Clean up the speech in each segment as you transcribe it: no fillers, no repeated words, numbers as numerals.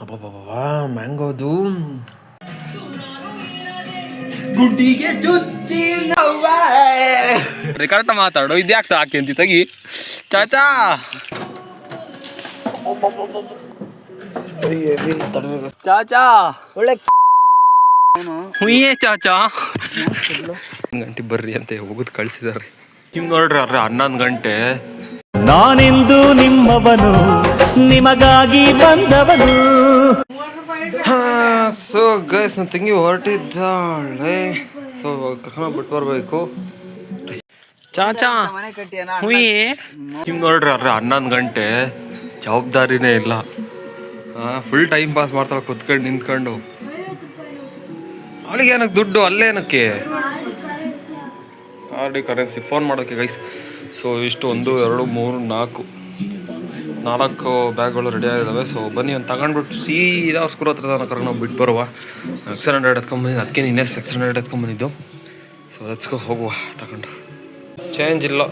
ಅಬ್ಬಬ್ಬಾ ಮ್ಯಾಂಗೋದು ಗುಡ್ಡಿಗೆ ಚುಚ್ಚಿ ಕರೆಕ್ಟ್ ಮಾತಾಡು. ಇದ್ಯಾಕೆ ಹಾಕಿ ಅಂತ ತೆಗಿ ಚಾಚಾ. ಚಾಚಾ ಒಳ್ಳೆ ಹುಯ್ಯೇ ಚಾಚಾ. 1 ಗಂಟೆ ಬರ್ರಿ ಅಂತ ಹೋಗುದು ಕಳ್ಸಿದಾರೆ. ನಿಮ್ ನೋಡ್ರಿ 11 ಗಂಟೆ. ನಾನೆಂದು ನಿಮ್ಮವನು ನಿಮಗಾಗಿ ಬಂದವನು. ಸೊ ಗೈಸ್ ನನ್ನ ತಂಗಿ ಹೊರಟಿದ್ದಾಳೆ. ಸೊ ಕರ್ಕೊಂಡು ಬಿಟ್ಟು ಬರಬೇಕು. ಚಾಚಾ ಹುಯ್ಯೇ. ನಿಮ್ ನೋಡ್ರಿ 11 ಗಂಟೆ ಜವಾಬ್ದಾರಿನೇ ಇಲ್ಲ. ಫುಲ್ ಟೈಮ್ ಪಾಸ್ ಮಾಡ್ತಾಳೆ ಕುತ್ಕೊಂಡು ನಿಂತ್ಕೊಂಡು. ಅವಳಿಗೆ ಏನಕ್ಕೆ ದುಡ್ಡು ಅಲ್ಲೇನಕ್ಕೆ ಆರ್ ಡಿ ಕರೆನ್ಸಿ ಫೋನ್ ಮಾಡೋಕ್ಕೆ ಗೈಸ್. ಸೊ ಇಷ್ಟು 1 2 3 4 ಬ್ಯಾಗ್ಗಳು ರೆಡಿ ಆಗಿದ್ದಾವೆ. ಸೊ ಬನ್ನಿ ಒಂದು ತಗೊಂಡ್ಬಿಟ್ಟು ಸೀದಾ ಅವ್ರ ಸ್ಕೂಲ್ ಹತ್ರ ಕರ್ಕೊಂಡು ನಾವು ಬಿಟ್ಟು ಬರುವ. X100 ಎತ್ಕೊಂಬಂದಿದ್ದು, ಅದಕ್ಕೆ ನಿನ್ನೆ X100 ಎತ್ಕೊಂಬಂದಿದ್ದು. ಸೊ ಲೆಟ್ಸ್ಗೋ ಹೋಗುವ. ತಗೊಂಡು ಚೇಂಜ್ ಇಲ್ಲ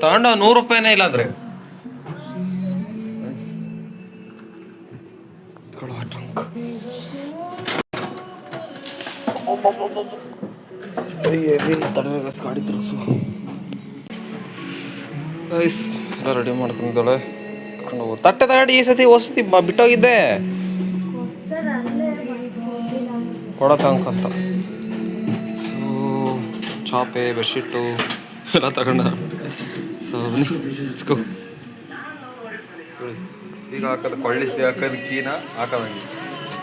ತಗೊಂಡು 100 ರೂಪಾಯಿನೇ ಇಲ್ಲ ಅಂದರೆ ಟ್ರಂಕ್. ಗಾಡಿ ತರಿಸು ಗೈಸ್. ಎಲ್ಲ ರೆಡಿ ಮಾಡ್ಕೊಂಡಿದ್ದಾಳೆ. ಕರ್ಕೊಂಡು ಹೋಗು. ತಟ್ಟೆ ತಗಡಿ ಈ ಸತಿ ಹೊಸತಿ ಬಿಟ್ಟೋಗಿದ್ದೆ ಕೊಡತಂಕಂತ. ಸೊ ಚಾಪೆ ಬೆಡ್ಶೀಟು ಎಲ್ಲ ತಗೊಂಡ. ಸೊ ಬನ್ನಿ ಇಸ್ಕೋ. ಈಗ ಹಾಕೋದು ಕೊಳ್ಳಿಸಿ ಹಾಕೋದು ಕೀನ ಹಾಕೋದಂಗೆ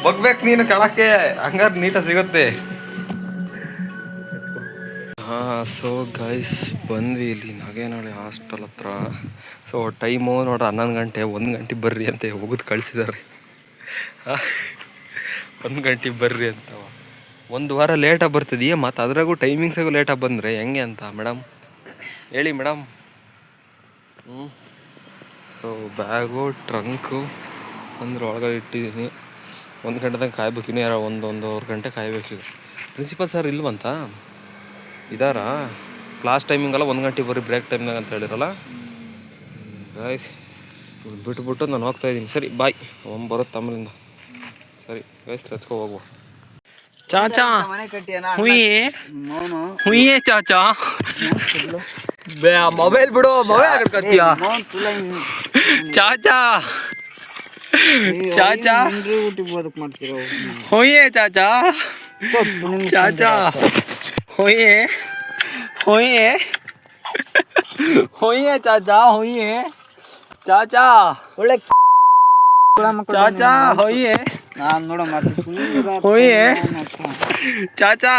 ಬಗ್ಬೇಕು ನೀನು ಕೆಳಕ್ಕೆ, ಹಂಗಾರೆ ನೀಟಾಗಿ ಸಿಗುತ್ತೆ. ಸೊ ಗೈಸ್ ಬಂದ್ವಿ ಇಲ್ಲಿ ನಾಗೇನಹಳ್ಳಿ ಹಾಸ್ಟೆಲ್ ಹತ್ರ. ಸೊ ಟೈಮು ನೋಡ್ರಿ 11 ಗಂಟೆ. 1 ಗಂಟೆ ಬರ್ರಿ ಅಂತ ಹೋಗುದು ಕಳಿಸಿದ್ದಾರೆ. 1 ಗಂಟೆ ಬರ್ರಿ ಅಂತ. 1 ವಾರ ಲೇಟಾಗಿ ಬರ್ತಿದೀಯ ಮತ್ತು ಅದ್ರಾಗೂ ಟೈಮಿಂಗ್ಸಾಗೂ ಲೇಟಾಗಿ ಬಂದರೆ ಹೆಂಗೆ ಅಂತ ಮೇಡಮ್ ಹೇಳಿ ಮೇಡಮ್. ಸೊ ಬ್ಯಾಗು ಟ್ರಂಕು ಅಂದ್ರೆ ಒಳಗಡೆ ಇಟ್ಟಿದ್ದೀನಿ. 1 ಗಂಟೆ ತನಕ ಕಾಯ್ಬೇಕು. ಇನ್ನೂ ಯಾರೋ 1-1.5 ಗಂಟೆ ಕಾಯ್ಬೇಕು. ಪ್ರಿನ್ಸಿಪಲ್ ಸರ್ ಇಲ್ವಂತ ಇದಾರಾ? ಕ್ಲಾಸ್ ಟೈಮಿಂಗಲ್ಲ 1 ಗಂಟೆ ಬರ್ರಿ ಬ್ರೇಕ್ ಟೈಮ್ನಾಗ ಅಂತ ಹೇಳಿರಲ್ಲ ಗೈಸ್. ಬಿಟ್ಬಿಟ್ಟು ನಾನು ಹೋಗ್ತಾಯಿದ್ದೀನಿ. ಸರಿ ಬಾಯ್. ಬರುತ್ತೆ ಆಮೇಲಿಂದ. ಸರಿ ಗೈಸ್ ಲೆಟ್ಸ್ಗೋ ಹೋಗುವ. ಚಾಚಾ ಹುಯ್ಯೇ ಹುಯ್ಯೇ ಚಾಚಾ. ಮೊಬೈಲ್ ಬಿಡು, ಮೊಬೈಲ್ ಕಟ್ತೀಯಾ ಚಾಚಾ. ಚಾಚಾ ಹುಯ್ಯೇ ಚಾಚಾ. ಚಾಚಾ ಹುಯ್ಯೇ ಹುಯ್ಯೇ ಹುಯ್ಯೇ ಚಾಚಾ ಹುಯ್ಯೇ ಚಾಚಾ. ಒಳ್ಳೆ ಚಾಚಾ ಹುಯ್ಯೇ ಹುಯ್ಯೇ ಚಾಚಾ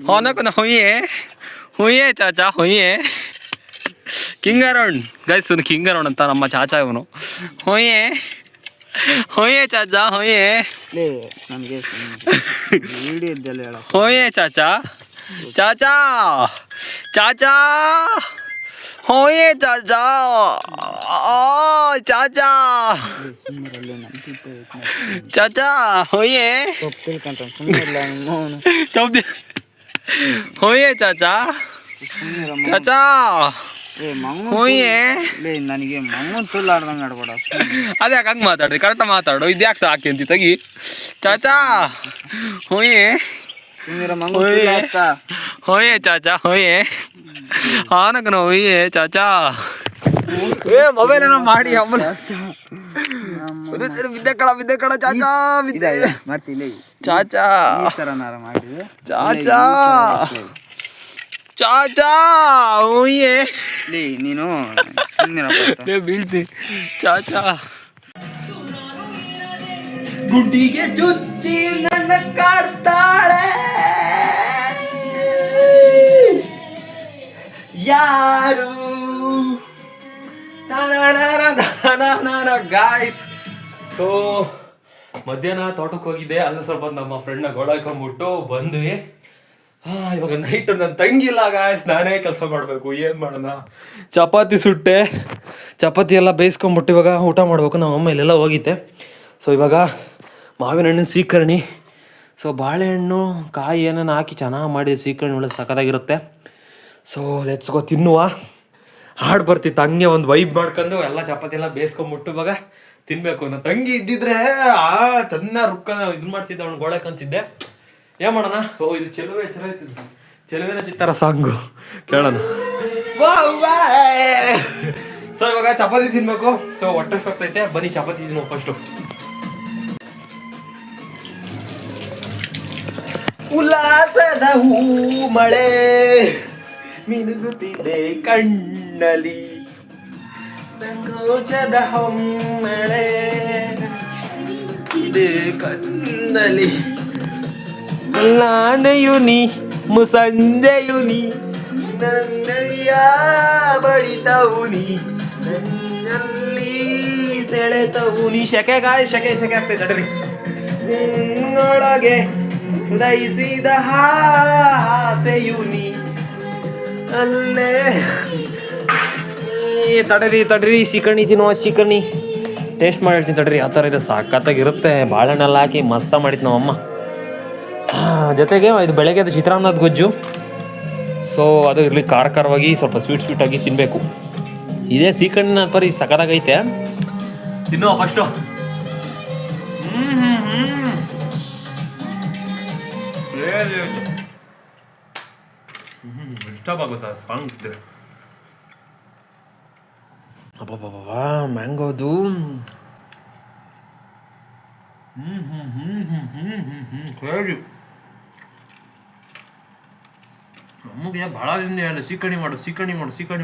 ಹೊನಕನ ಹುಯ್ಯೇ ಹುಯ್ಯೇ ಚಾಚಾ ಹುಯ್ಯೇ. King around guys. ಇವನು ಕಿಂಗ್ ಅರೌಂಡ್ ಅಂತ ನಮ್ಮ ಚಾಚಾ ಇವನು. ಹುಯ್ಯೇ ಹುಯ್ಯೇ ಚಾಚಾ ಹುಯ್ಯೇ ಹುಯ್ಯೇ ಚಾಚಾ. ಚಾಚಾ ಚಾಚಾ ಹುಯ್ಯೇ ಚಾಚಾ. ಚಾಚಾ ಚಾಚಾ ಹುಯ್ಯೇ ಹುಯ್ಯೇ ಚಾಚಾ. ಚಾಚಾ ಹುಯ್ಯೇ. ನನಗೆ ಮಂಗನ್ ತುಲ್ಲಾಡ್ದಂಗೆ ಆಡ್ಬೇಡ. ಅದ್ಯಾಕೆ ಹಂಗೆ ಮಾತಾಡ್ರಿ? ಕರೆಕ್ಟ್ ಮಾತಾಡು. ಇದ್ಯಾಕೆ ಹಾಕಿ ಅಂತ ತೆಗಿ ಚಾಚಾ. ಹುಯ್ಯೇ ಹುಯ್ಯೇ ಚಾಚಾ ಹುಯ್ಯೇ ಆನಕನ ಹುಯ್ಯೇ ಚಾಚಾ. ಮೊಬೈಲ್ ಏನೋ ಮಾಡಿ ಅಮ್ಮನ ಬಿದ್ದಕಳ ಚಾಚಾ ಮಾಡ್ತೀನಿ ಚಾಚಾ ಚಾಚಾ ಚಾಚಾ ಹುಯ್ಯೇ. ನೀನು ಬೀಳ್ತೀನಿ ಚಾಚಾ. ಗುಡ್ಡಿಗೆ ಚುಚ್ಚಿ ನನ್ನ ಕಾಡ್ತಾಳೆ ಯಾರು ಗಾಯ್ಸ್. ಸೊ ಮಧ್ಯಾಹ್ನ ತೋಟಕ್ಕೆ ಹೋಗಿದ್ದೆ. ಅಲ್ಲಿ ಸ್ವಲ್ಪ ನಮ್ಮ ಫ್ರೆಂಡ್ನ ಗೋಳಾಕೊಂಡ್ಬಿಟ್ಟು ಬಂದ್ವಿ. ಇವಾಗ ನೈಟು ನನ್ನ ತಂಗಿಲ್ಲ ಗಾಯ್ಸ್. ನಾನೇ ಕೆಲಸ ಮಾಡಬೇಕು. ಏನು ಮಾಡೋಣ? ಚಪಾತಿ ಸುಟ್ಟೆ. ಚಪಾತಿ ಎಲ್ಲ ಬೇಯಿಸ್ಕೊಂಬಿಟ್ಟು ಇವಾಗ ಊಟ ಮಾಡಬೇಕು. ನಮ್ಮ ಅಮ್ಮ ಇಲ್ಲೆಲ್ಲ ಹೋಗಿದ್ದೆ. ಸೊ ಇವಾಗ ಮಾವಿನ ಹಣ್ಣಿನ ಸೀಕರಣಿ. ಸೊ ಬಾಳೆಹಣ್ಣು ಕಾಯಿ ಏನೇನು ಹಾಕಿ ಚೆನ್ನಾಗಿ ಮಾಡಿ ಸೀಕರಣಿ ಒಳ್ಳೆ ಸಖತ್ತಾಗಿರುತ್ತೆ. ಸೊ ಲೆಟ್ಸ್ಗೋ ತಿನ್ನುವ. ಹಾಡು ಬರ್ತಿತ್ತು ಹಂಗೆ ಒಂದು ವೈಬ್ ಮಾಡ್ಕೊಂಡು ಎಲ್ಲ ಚಪಾತಿ ಎಲ್ಲ ಬೇಯಿಸ್ಕೊಂಬಿಟ್ಟು ಇವಾಗ ತಿನ್ಬೇಕು. ನನ್ನ ತಂಗಿ ಇದ್ದಿದ್ರೆ ಚೆನ್ನಾಗಿ ರುಕ್ಕ ಇದು ಮಾಡ್ತಿದ್ದೆ, ಅವ್ನು ಗೋಳಕಂತಿದ್ದೆ. ಏನ್ ಮಾಡೋಣ. ಓ ಇದು ಚೆಲುವೆ ಚೆನ್ನಾಗಿತ್ತು, ಚೆಲುವಿನ ಚಿತ್ತಾರ ಸಾಂಗು ಕೇಳೋಣ. ಸೊ ಇವಾಗ ಚಪಾತಿ ತಿನ್ಬೇಕು. ಸೊ ಹೊಟ್ಟೆ ಹೋಗ್ತೈತೆ, ಬನ್ನಿ ಚಪಾತಿ ತಿನ್ನು ಫಸ್ಟು. ಉಲ್ಲಾಸದ ಹೂ ಮಳೆ ಮಿನುಗುತ್ತಿದೆ ಕಣ್ಣಲ್ಲಿ, ಸಂಕೋಚದ ಹೊಮ್ಮಳೆ ಇದೆ ಕಣ್ಣಲ್ಲಿ. ಕಲ್ಲಾಣೆಯು ನೀ ಮುಸಂಜೆಯು ನೀ ನನ್ನಯ್ಯ ಬಡಿತವು ನೀ ನನ್ನಲ್ಲಿ ಸೆಳೆತವು ನೀ. ಶೆಕೆ ಆಗ್ತೈತೆ ನಡ್ರಿ. ನಿನ್ನೊಳಗೆ ಉದಯಿಸಿದ ಆಸೆಯು ನೀ ಅಲ್ಲೇ. ತಡ್ರಿ ಶಿಕಣಿ ತಿನ್ನುವ, ಶಿಕಣಿ ಟೇಸ್ಟ್ ಮಾಡಿ ಹೇಳ್ತೀನಿ ತಡ್ರಿ. ಯಾವ ಥರ ಇದೆ, ಸಾಕತ್ತಾಗಿರುತ್ತೆ. ಬಾಳೆಹಣ್ಣೆಲ್ಲ ಹಾಕಿ ಮಸ್ತ ಮಾಡಿತ್ತು ನಮ್ಮಮ್ಮ. ಜೊತೆಗೆ ಇದು ಬೆಳಗ್ಗೆ ಅದು ಚಿತ್ರಾನ್ನದ ಗೊಜ್ಜು. ಸೊ ಅದು ಇರಲಿ, ಖಾರವಾಗಿ ಸ್ವಲ್ಪ ಸ್ವೀಟಾಗಿ ತಿನ್ನಬೇಕು. ಇದೇ ಸೀಕಣ್ಣಿನ ಪರಿ ಸಖತ್ತಾಗೈತೆ. ತಿನ್ನುವ ಫಸ್ಟು. ಡಿಸ್ಟರ್ಬ್ ಆಗುತ್ತಾ ಸಾಂಗ್ ಇದೆ. ಅಬ್ಬಬ್ಬಾ ಮ್ಯಾಂಗೋದು. ಹೇಳಿ ನಮಗೆ ಭಾಳ ದಿನ ಹೇಳಿ ಸೀಕಣಿ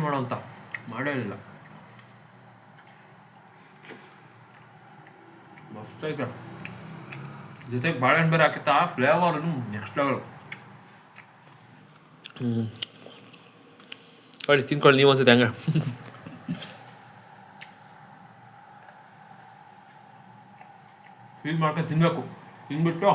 ಮಾಡು ಅಂತ ಮಾಡೇ ಇಲ್ಲ. ಮಸ್ತ್ ಐತೆ. ಜೊತೆಗೆ ಬಾಳೆಹಣ್ಣು ಬೇರೆ ಹಾಕಿತ್ತ, ಫ್ಲೇವರ್ ನೆಕ್ಸ್ಟ್ ಲೆವೆಲ್. ಹೇಳಿ ತಿನ್ಕೊಳ್ಳಿ ನೀವು ಅನ್ಸುತ್ತೆ ಹಂಗೆ. ಫೀಲ್ ಮಾಡ್ಕೊಂಡು ತಿನ್ಬೇಕು. ತಿನ್ಬಿಟ್ಟು